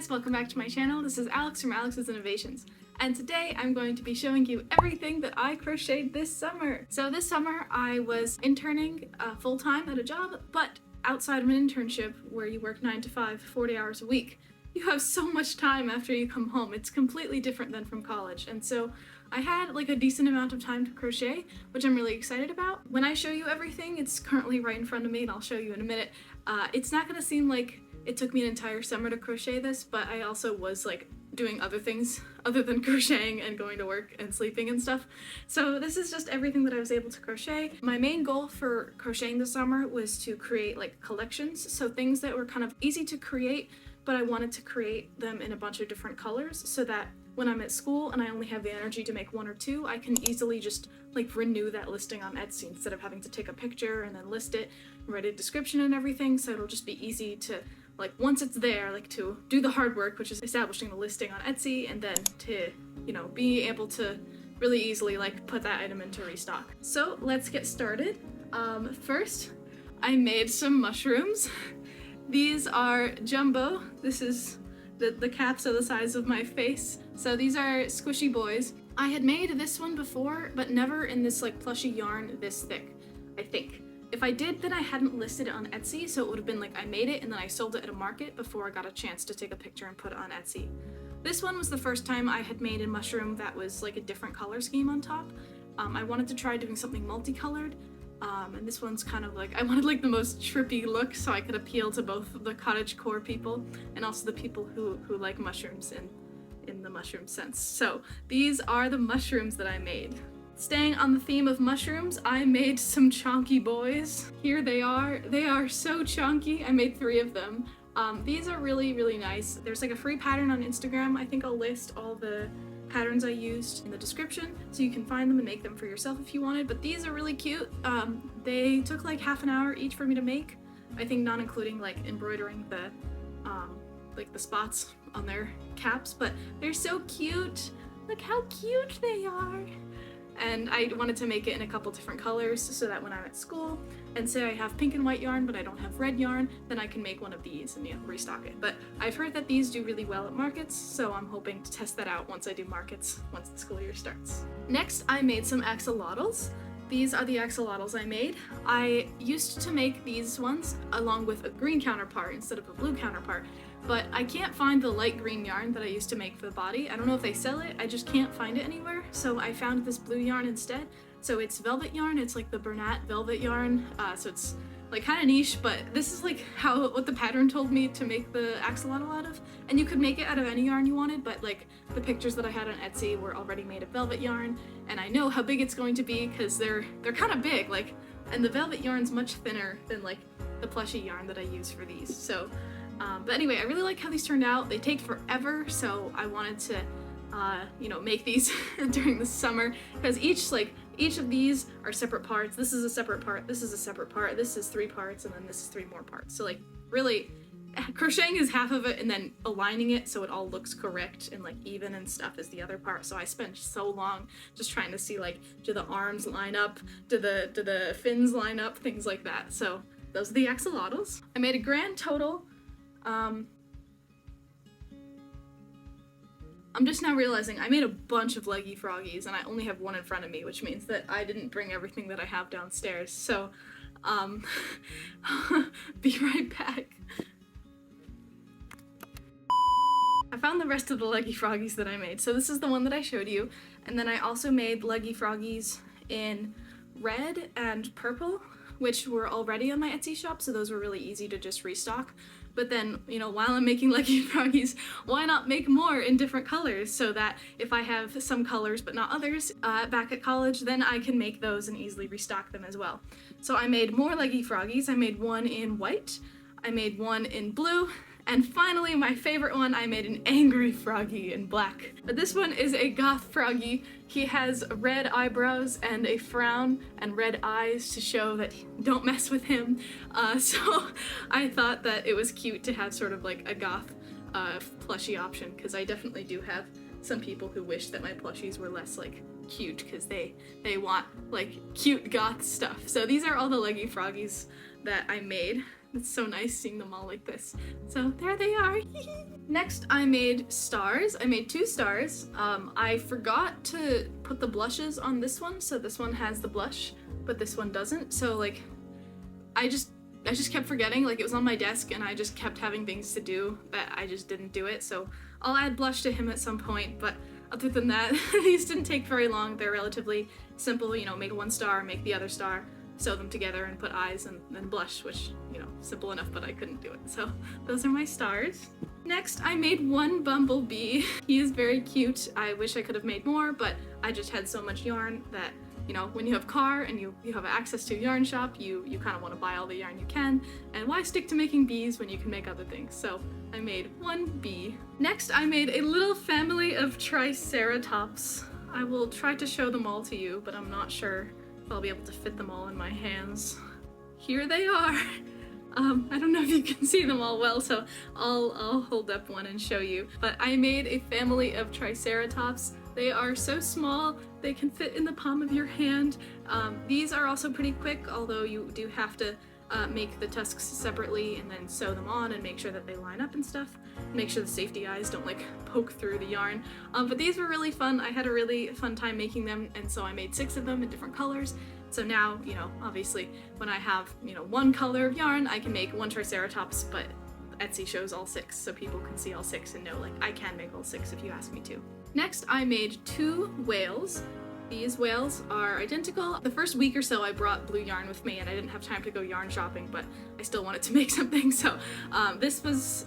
guys, welcome back to my channel. This is Alex from Alex's Innovations, and today I'm going to be showing you everything that I crocheted this summer. So this summer I was interning full-time at a job, but outside of an internship where you work 9 to 5, 40 hours a week, you have so much time after you come home. It's completely different than from college, and so I had like a decent amount of time to crochet, which I'm really excited about. When I show you everything, it's currently right in front of me and I'll show you in a minute. It's not gonna seem like it took me an entire summer to crochet this, but I also was like doing other things other than crocheting and going to work and sleeping and stuff. So this is just everything that I was able to crochet. My main goal for crocheting this summer was to create like collections, so things that were kind of easy to create, but I wanted to create them in a bunch of different colors so that when I'm at school and I only have the energy to make one or two, I can easily just like renew that listing on Etsy instead of having to take a picture and then list it, write a description and everything. So it'll just be easy to, like, once it's there, like to do the hard work, which is establishing the listing on Etsy, and then to, you know, be able to really easily like put that item into restock. So let's get started. First, I made some mushrooms. These are jumbo. This is the caps are the size of my face. So these are squishy boys. I had made this one before, but never in this like plushy yarn this thick, I think. If I did, then I hadn't listed it on Etsy, so it would have been like I made it and then I sold it at a market before I got a chance to take a picture and put it on Etsy. This one was the first time I had made a mushroom that was like a different color scheme on top. I wanted to try doing something multicolored. And this one's kind of like, I wanted like the most trippy look so I could appeal to both the cottagecore people and also the people who like mushrooms in the mushroom sense. So these are the mushrooms that I made. Staying on the theme of mushrooms, I made some chunky boys. Here they are. They are so chunky. I made 3 of them. These are really, really nice. There's like a free pattern on Instagram. I think I'll list all the patterns I used in the description so you can find them and make them for yourself if you wanted, but these are really cute. They took like half an hour each for me to make, I think, not including like embroidering the like the spots on their caps, but they're so cute. Look how cute they are. And I wanted to make it in a couple different colors so that when I'm at school and say I have pink and white yarn but I don't have red yarn, then I can make one of these and, you know, restock it. But I've heard that these do really well at markets, so I'm hoping to test that out once I do markets, once the school year starts. Next, I made some axolotls. These are the axolotls I made. I used to make these ones along with a green counterpart instead of a blue counterpart, but I can't find the light green yarn that I used to make for the body. I don't know if they sell it, I just can't find it anywhere, so I found this blue yarn instead. So it's velvet yarn, it's like the Bernat velvet yarn, so it's like kind of niche, but this is like what the pattern told me to make the axolotl out of. And you could make it out of any yarn you wanted, but like the pictures that I had on Etsy were already made of velvet yarn, and I know how big it's going to be because they're kind of big, like, and the velvet yarn's much thinner than like the plushy yarn that I use for these. So, but anyway, I really like how these turned out. They take forever, so I wanted to, you know, make these during the summer because each of these are separate parts. This is a separate part, this is a separate part, this is 3 parts, and then this is 3 more parts. So like really, crocheting is half of it, and then aligning it so it all looks correct and like even and stuff is the other part. So I spent so long just trying to see like, do the arms line up, do the fins line up, things like that. So those are the axolotls. I made a grand total. I'm just now realizing I made a bunch of leggy froggies and I only have one in front of me, which means that I didn't bring everything that I have downstairs. So, be right back. I found the rest of the leggy froggies that I made. So this is the one that I showed you. And then I also made leggy froggies in red and purple, which were already on my Etsy shop, so those were really easy to just restock. But then, you know, while I'm making leggy froggies, why not make more in different colors so that if I have some colors but not others back at college, then I can make those and easily restock them as well. So I made more leggy froggies. I made one in white, I made one in blue, and finally my favorite one, I made an angry froggy in black. But this one is a goth froggy. He has red eyebrows and a frown and red eyes to show that don't mess with him. So I thought that it was cute to have sort of like a goth plushie option, because I definitely do have some people who wish that my plushies were less like cute because they want like cute goth stuff. So these are all the leggy froggies that I made. It's so nice seeing them all like this. So there they are. Next, I made stars. I made 2 stars. I forgot to put the blushes on this one, so this one has the blush, but this one doesn't. So like, I just kept forgetting. Like, it was on my desk, and I just kept having things to do that I just didn't do it. So I'll add blush to him at some point. But other than that, these didn't take very long. They're relatively simple. You know, make 1 star, make the other star, sew them together and put eyes and then blush, which, you know, simple enough, but I couldn't do it. So those are my stars. Next, I made 1 bumblebee. He is very cute. I wish I could have made more, but I just had so much yarn that, you know, when you have a car and you have access to a yarn shop, you kind of want to buy all the yarn you can, and why stick to making bees when you can make other things? So I made 1 bee. Next, I made a little family of triceratops. I will try to show them all to you, but I'm not sure I'll be able to fit them all in my hands. Here they are. I don't know if you can see them all well, so I'll hold up one and show you. But I made a family of triceratops. They are so small, they can fit in the palm of your hand. These are also pretty quick, although you do have to make the tusks separately and then sew them on and make sure that they line up and stuff. Make sure the safety eyes don't like poke through the yarn. But these were really fun. I had a really fun time making them, and so I made 6 of them in different colors. So now, you know, obviously when I have, you know, 1 color of yarn, I can make 1 triceratops, but Etsy shows all 6, so people can see all 6 and know, like, I can make all 6 if you ask me to. Next, I made 2 whales. These whales are identical. The first week or so I brought blue yarn with me and I didn't have time to go yarn shopping, but I still wanted to make something, so this was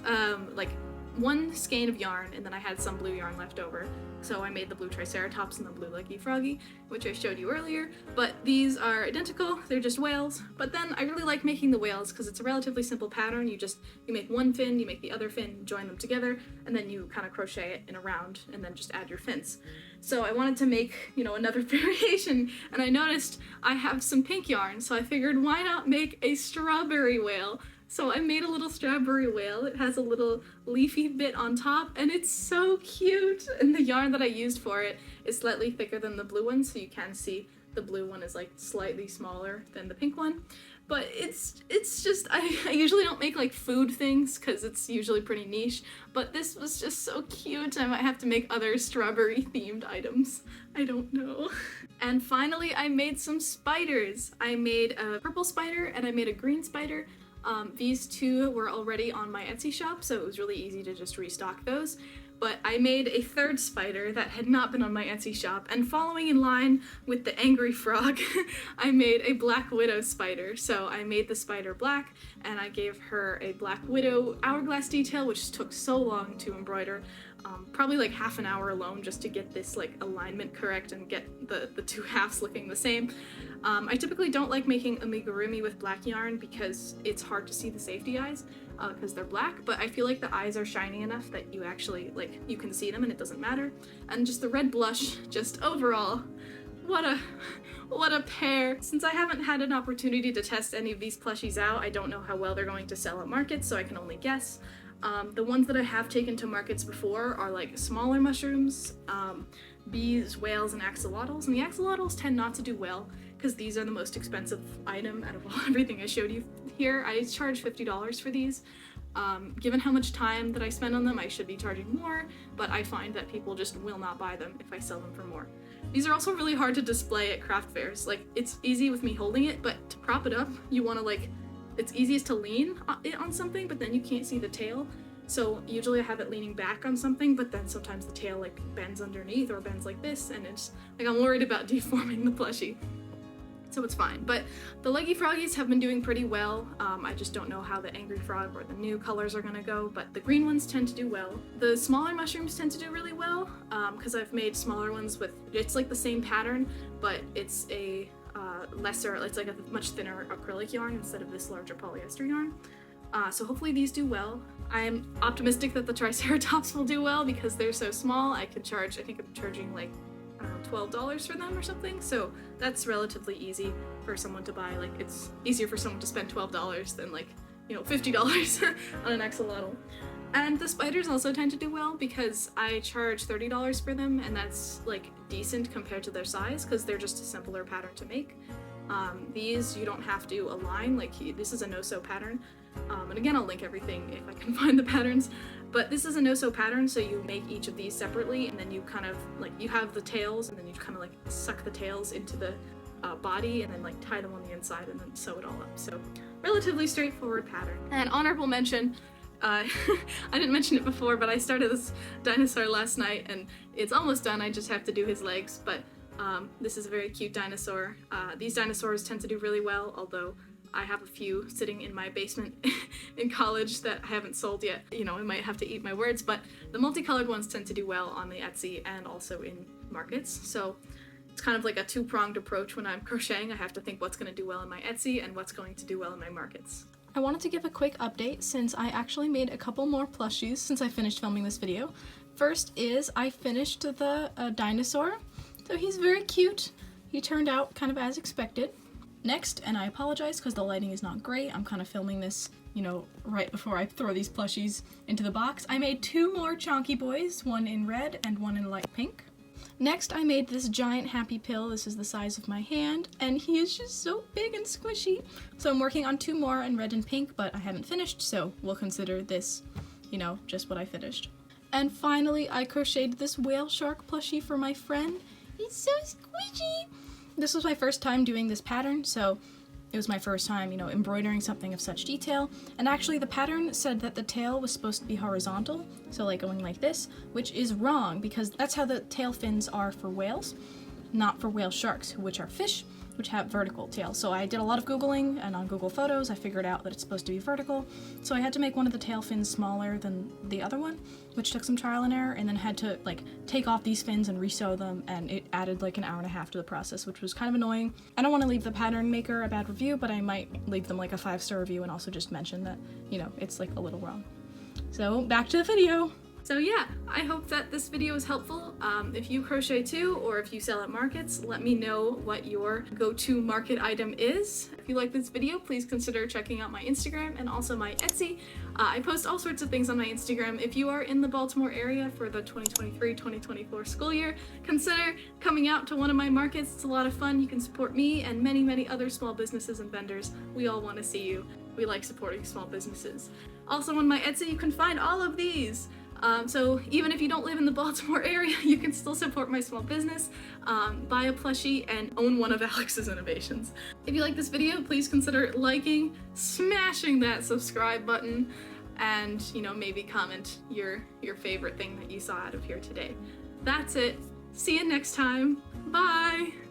like 1 skein of yarn, and then I had some blue yarn left over. So I made the blue triceratops and the blue leggy froggy, which I showed you earlier, but these are identical, they're just whales. But then I really like making the whales because it's a relatively simple pattern. You make 1 fin, you make the other fin, join them together, and then you kind of crochet it in a round and then just add your fins. So I wanted to make, you know, another variation, and I noticed I have some pink yarn, so I figured why not make a strawberry whale? So I made a little strawberry whale. It has a little leafy bit on top, and it's so cute. And the yarn that I used for it is slightly thicker than the blue one, so you can see the blue one is like slightly smaller than the pink one. But it's just, I usually don't make like food things because it's usually pretty niche, but this was just so cute. I might have to make other strawberry themed items. I don't know. And finally, I made some spiders. I made a purple spider and I made a green spider. These 2 were already on my Etsy shop, so it was really easy to just restock those. But I made a 3rd spider that had not been on my Etsy shop, and following in line with the angry frog, I made a black widow spider. So I made the spider black, and I gave her a black widow hourglass detail, which took so long to embroider. Probably like half an hour alone just to get this like alignment correct and get the 2 halves looking the same. I typically don't like making amigurumi with black yarn because it's hard to see the safety eyes because they're black, but I feel like the eyes are shiny enough that you actually, like, you can see them and it doesn't matter. And just the red blush, just overall, what a pair. Since I haven't had an opportunity to test any of these plushies out, I don't know how well they're going to sell at markets, so I can only guess. The ones that I have taken to markets before are like smaller mushrooms, bees, whales, and axolotls, and the axolotls tend not to do well because these are the most expensive item out of everything I showed you here. I charge $50 for these. Given how much time that I spend on them, I should be charging more, but I find that people just will not buy them if I sell them for more. These are also really hard to display at craft fairs. Like, it's easy with me holding it, but to prop it up, you want to like, it's easiest to lean it on something, but then you can't see the tail. So usually I have it leaning back on something, but then sometimes the tail like bends underneath or bends like this, and it's like I'm worried about deforming the plushie. So it's fine. But the leggy froggies have been doing pretty well. I just don't know how the angry frog or the new colors are gonna go, but the green ones tend to do well. The smaller mushrooms tend to do really well because I've made smaller ones with, it's like the same pattern, but it's a lesser, it's like a much thinner acrylic yarn instead of this larger polyester yarn. So hopefully these do well. I'm optimistic that the triceratops will do well because they're so small. I think I'm charging like, I don't know, $12 for them or something. So that's relatively easy for someone to buy. Like, it's easier for someone to spend $12 than like, you know, $50 on an axolotl. And the spiders also tend to do well because I charge $30 for them, and that's like decent compared to their size because they're just a simpler pattern to make. These you don't have to align, like this is a no-sew pattern. And again, I'll link everything if I can find the patterns. But this is a no-sew pattern, so you make each of these separately, and then you kind of like, you have the tails, and then you kind of like suck the tails into the body, and then like tie them on the inside, and then sew it all up. So relatively straightforward pattern. And honorable mention, I didn't mention it before, but I started this dinosaur last night, and it's almost done. I just have to do his legs, but this is a very cute dinosaur. These dinosaurs tend to do really well, although I have a few sitting in my basement in college that I haven't sold yet. You know, I might have to eat my words, but the multicolored ones tend to do well on the Etsy and also in markets. So it's kind of like a two-pronged approach when I'm crocheting. I have to think what's going to do well in my Etsy and what's going to do well in my markets. I wanted to give a quick update since I actually made a couple more plushies since I finished filming this video. First is I finished the dinosaur, so he's very cute. He turned out kind of as expected. Next, and I apologize because the lighting is not great, I'm kind of filming this, you know, right before I throw these plushies into the box. I made two more chonky boys, one in red and one in light pink. Next, I made this giant happy pill. This is the size of my hand, and he is just so big and squishy. So I'm working on two more in red and pink, but I haven't finished, so we'll consider this, you know, just what I finished. And finally, I crocheted this whale shark plushie for my friend. He's so squishy! This was my first time doing this pattern, so it was my first time, you know, embroidering something of such detail. And actually the pattern said that the tail was supposed to be horizontal, so like going like this, which is wrong because that's how the tail fins are for whales, not for whale sharks, which are fish, which have vertical tails. So I did a lot of Googling, and on Google Photos I figured out that it's supposed to be vertical. So I had to make one of the tail fins smaller than the other one, which took some trial and error, and then had to like take off these fins and resew them, and it added like an hour and a half to the process, which was kind of annoying. I don't want to leave the pattern maker a bad review, but I might leave them like a 5-star review and also just mention that, you know, it's like a little wrong. So back to the video. So yeah, I hope that this video is helpful. If you crochet too, or if you sell at markets, let me know what your go-to market item is. If you like this video, please consider checking out my Instagram and also my Etsy. I post all sorts of things on my Instagram. If you are in the Baltimore area for the 2023-2024 school year, consider coming out to one of my markets. It's a lot of fun. You can support me and many, many other small businesses and vendors. We all want to see you. We like supporting small businesses. Also on my Etsy, you can find all of these. So even if you don't live in the Baltimore area, you can still support my small business, buy a plushie, and own one of Alex's innovations. If you like this video, please consider liking, smashing that subscribe button, and, you know, maybe comment your favorite thing that you saw out of here today. That's it. See you next time. Bye!